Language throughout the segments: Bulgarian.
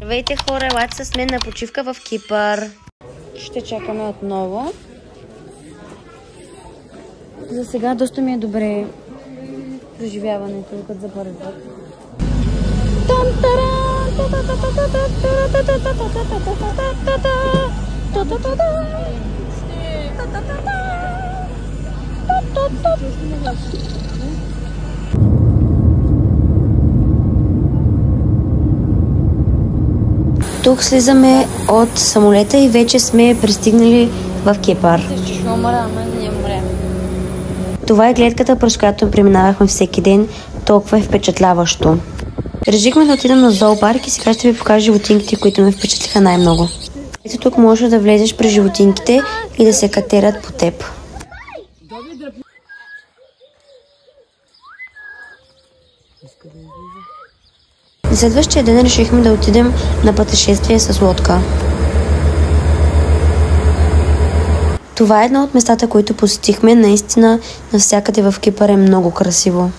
Здравейте хора, елате с мен на почивка в Кипър. Ще чакаме отново. За сега доста ми е добре преживяването, като за първи път. Тук слизаме от самолета и вече сме пристигнали в Кипър. Това е гледката, през която преминавахме всеки ден. Толкова е впечатляващо. Решихме да отидем на зоопарк и сега ще ви покажа животинките, които ме впечатлиха най-много. Ето тук можеш да влезеш при животинките и да се катерят по теб. На следващия ден решихме да отидем на пътешествие с лодка. Това е едно от местата, които посетихме. Наистина навсякъде в Кипър е много красиво.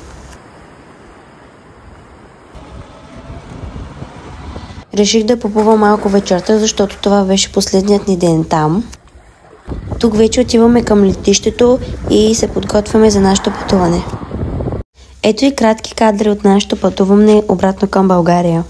Реших да поплувам малко вечерта, защото това беше последният ни ден там. Тук вече отиваме към летището и се подготвяме за нашето пътуване. Ето и кратки кадри от нашето пътуване обратно към България.